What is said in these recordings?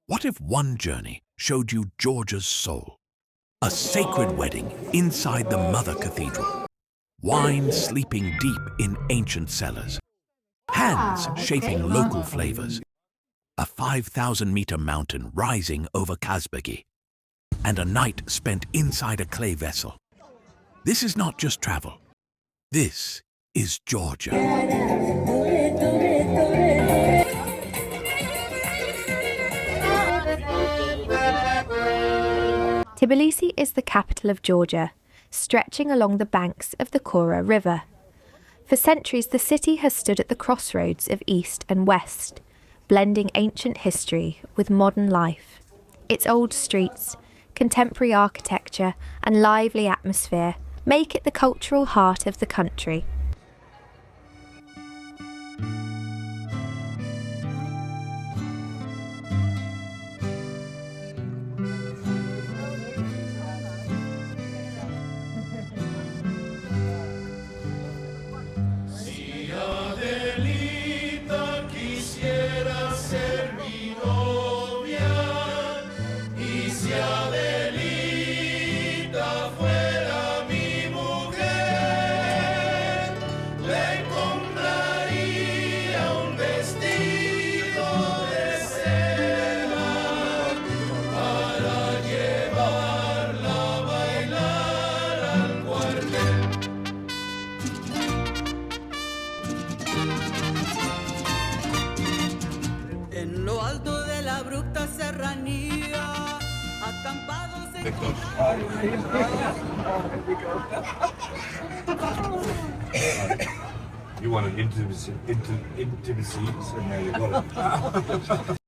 What if one journey showed you Georgia's soul? A sacred wedding inside the Mother Cathedral. Wine sleeping deep in ancient cellars. Hands shaping local flavors. A 5,000-meter mountain rising over Kazbegi. And a night spent inside a clay vessel. This is not just travel. This is Georgia. Tbilisi is the capital of Georgia, stretching along the banks of the Kura River. For centuries, the city has stood at the crossroads of East and West, blending ancient history with modern life. Its old streets, contemporary architecture, and lively atmosphere make it the cultural heart of the country. You want an intimacy, so now you got it.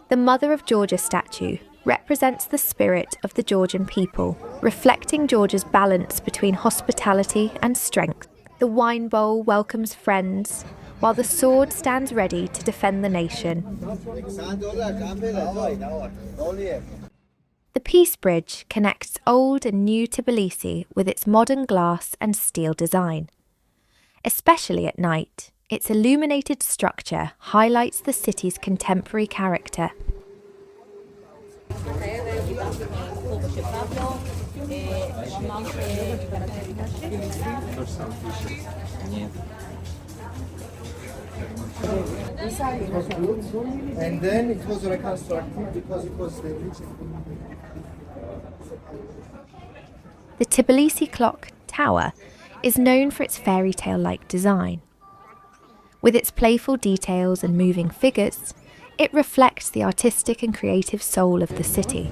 The Mother of Georgia statue represents the spirit of the Georgian people, reflecting Georgia's balance between hospitality and strength. The wine bowl welcomes friends, while the sword stands ready to defend the nation. The Peace Bridge connects old and new Tbilisi with its modern glass and steel design. Especially at night, its illuminated structure highlights the city's contemporary character. And then it was reconstructed because it was The Tbilisi Clock Tower is known for its fairy tale-like design. With its playful details and moving figures, it reflects the artistic and creative soul of the city.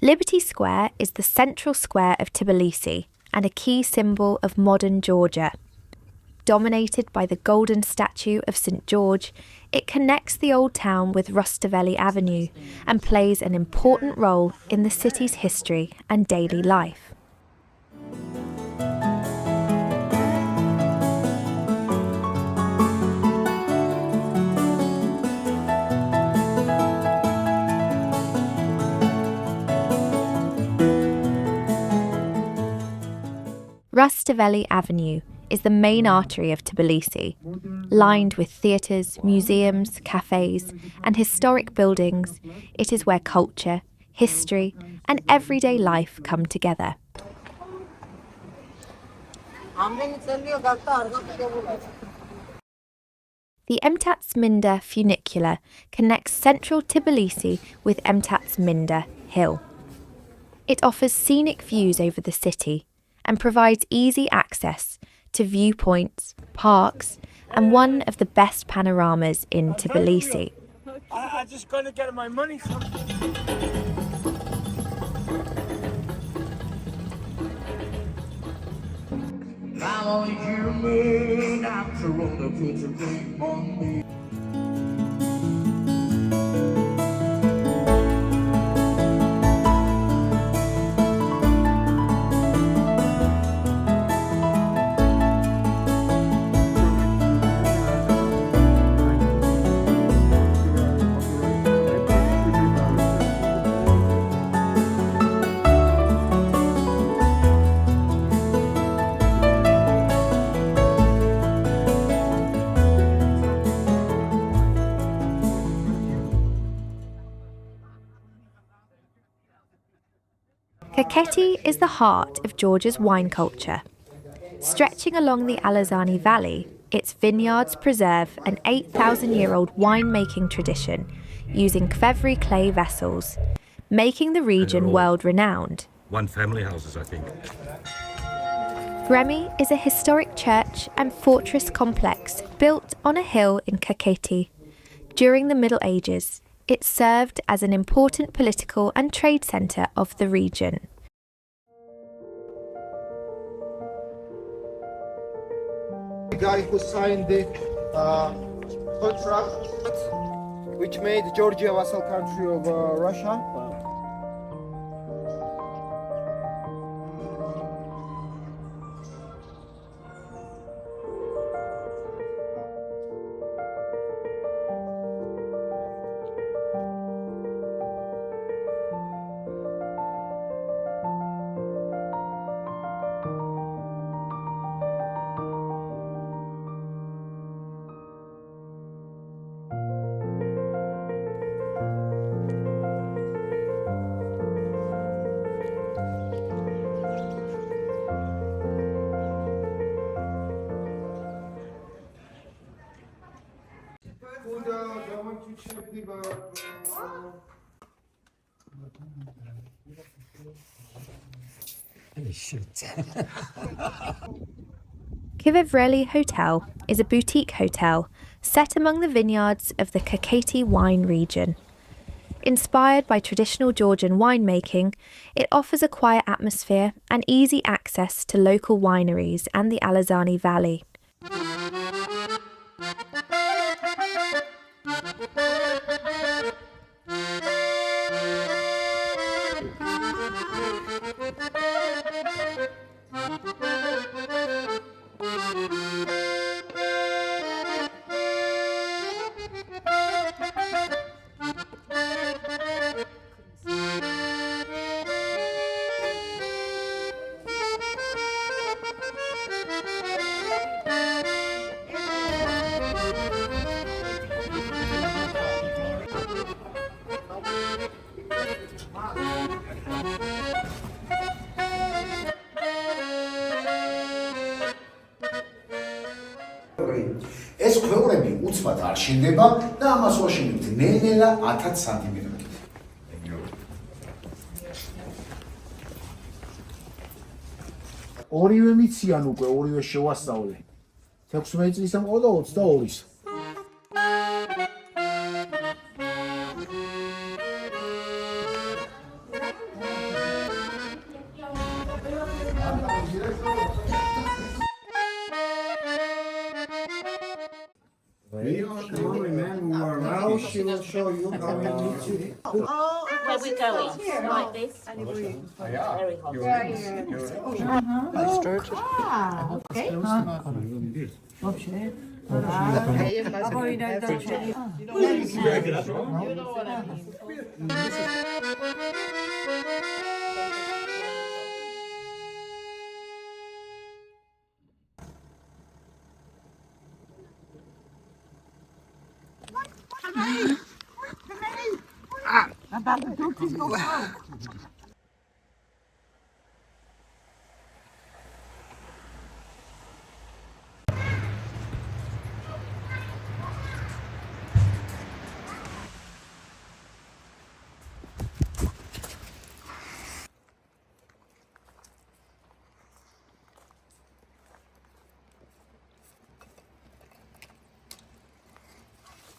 Liberty Square is the central square of Tbilisi and a key symbol of modern Georgia. Dominated by the golden statue of St. George, it connects the old town with Rustaveli Avenue and plays an important role in the city's history and daily life. Rustaveli Avenue is the main artery of Tbilisi, lined with theatres, museums, cafes, and historic buildings. It is where culture, history, and everyday life come together. The Stepantsminda funicular connects central Tbilisi with Stepantsminda Hill. It offers scenic views over the city and provides easy access to viewpoints, parks, and one of the best panoramas in Tbilisi. I just gotta get my money from. Now you mean after all the put a thing on me. Kakheti is the heart of Georgia's wine culture. Stretching along the Alazani Valley, its vineyards preserve an 8,000-year-old wine-making tradition using Kvevri clay vessels, making the region world-renowned. One family houses, I think. Gremi is a historic church and fortress complex built on a hill in Kakheti. During the Middle Ages, it served as an important political and trade centre of the region. The guy who signed the contract, which made Georgia a vassal country of Russia. Kvevri Hotel is a boutique hotel set among the vineyards of the Kakheti wine region. Inspired by traditional Georgian winemaking, it offers a quiet atmosphere and easy access to local wineries and the Alazani Valley. ეს ქვევრები უცბად არ შინდება და ამას ვაშინებთ ნელ-ნელა 1000 სანტიმეტრით. ორივე მიციან უკვე, ორივე შევასწავლე. 16 წლის ამყო და 22-ის. We are coming, man. Now she will show you how you need to. Where we going? Like this? Very hot.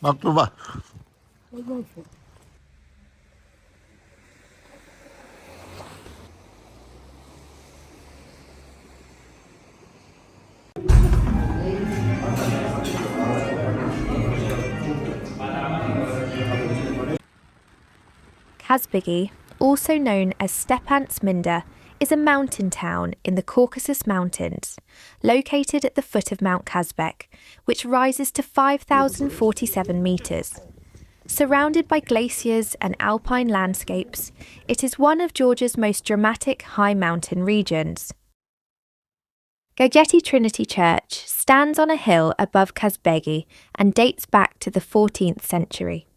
Maktuba. Kazbegi, also known as Stepantsminda, is a mountain town in the Caucasus Mountains, located at the foot of Mount Kazbek, which rises to 5,047 metres. Surrounded by glaciers and alpine landscapes, it is one of Georgia's most dramatic high mountain regions. Gergeti Trinity Church stands on a hill above Kazbegi and dates back to the 14th century.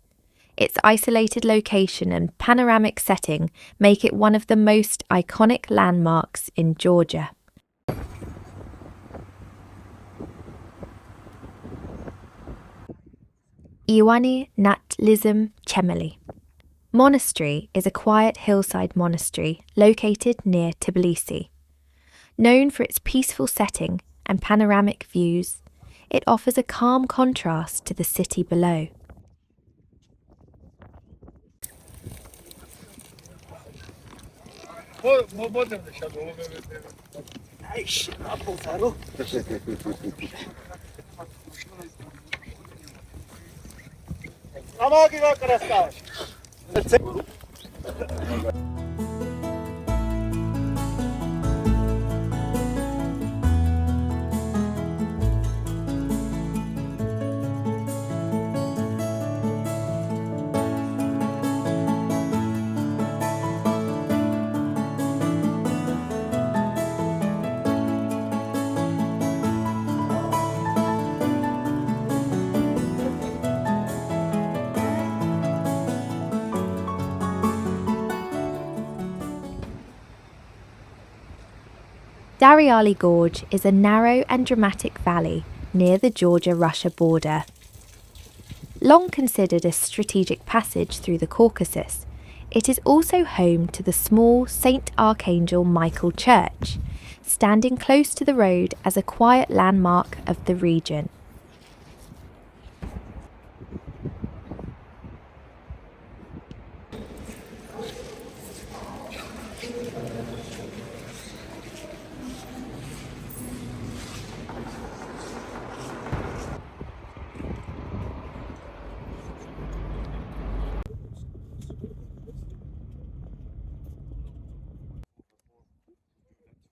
Its isolated location and panoramic setting make it one of the most iconic landmarks in Georgia. Ioanni Natlism Chemeli Monastery is a quiet hillside monastery located near Tbilisi. Known for its peaceful setting and panoramic views, it offers a calm contrast to the city below. Dariali Gorge is a narrow and dramatic valley near the Georgia-Russia border. Long considered a strategic passage through the Caucasus, it is also home to the small St. Archangel Michael Church, standing close to the road as a quiet landmark of the region.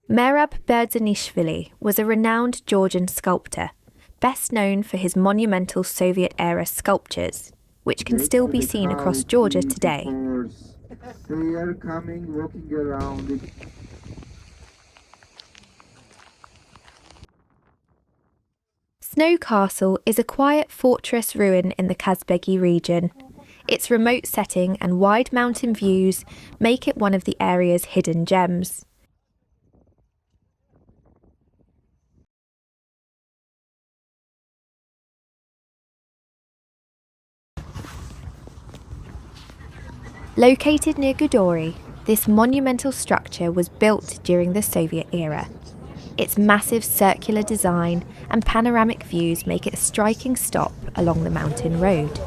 Merab Berdzanishvili was a renowned Georgian sculptor, best known for his monumental Soviet-era sculptures, which can still be seen across Georgia today. They are coming, walking around it. Snow Castle is a quiet fortress ruin in the Kazbegi region. Its remote setting and wide mountain views make it one of the area's hidden gems. Located near Gudori, this monumental structure was built during the Soviet era. Its massive circular design and panoramic views make it a striking stop along the mountain road.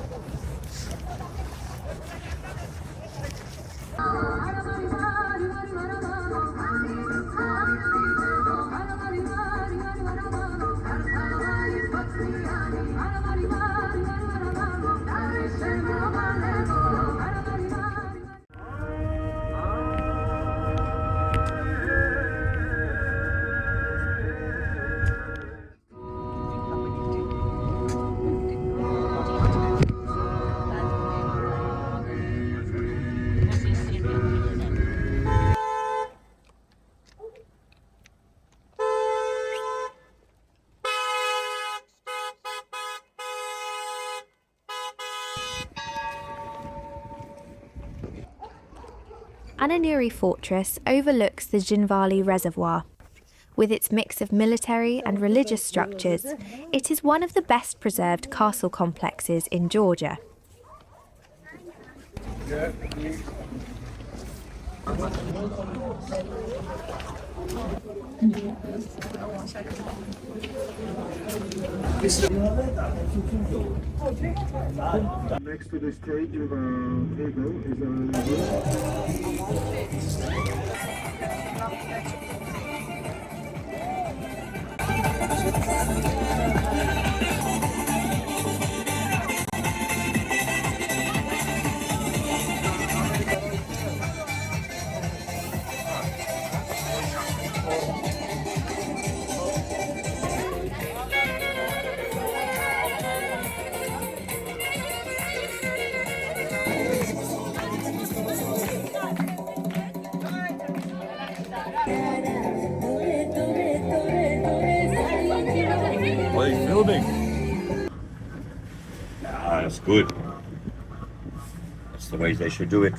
Ananuri Fortress overlooks the Jinvali Reservoir. With its mix of military and religious structures, it is one of the best preserved castle complexes in Georgia. Next to the stage of a table is a What are you filming? Ah, that's good. That's the way they should do it.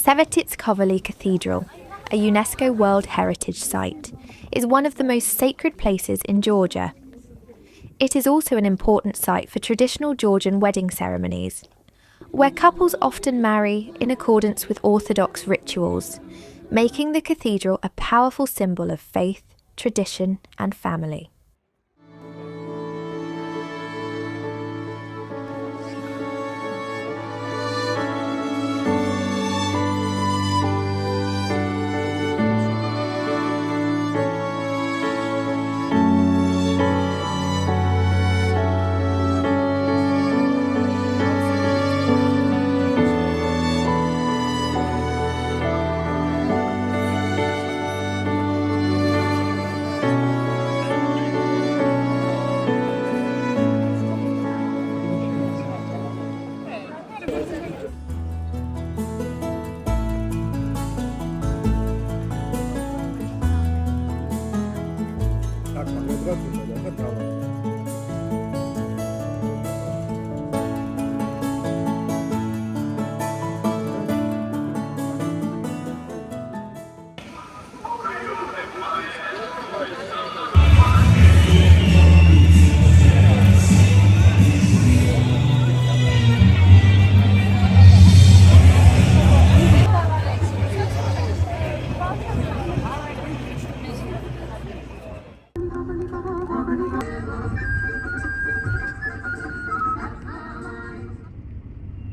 Svetitskhoveli Cathedral, a UNESCO World Heritage Site, is one of the most sacred places in Georgia. It is also an important site for traditional Georgian wedding ceremonies, where couples often marry in accordance with Orthodox rituals, making the cathedral a powerful symbol of faith, tradition, and family. Так,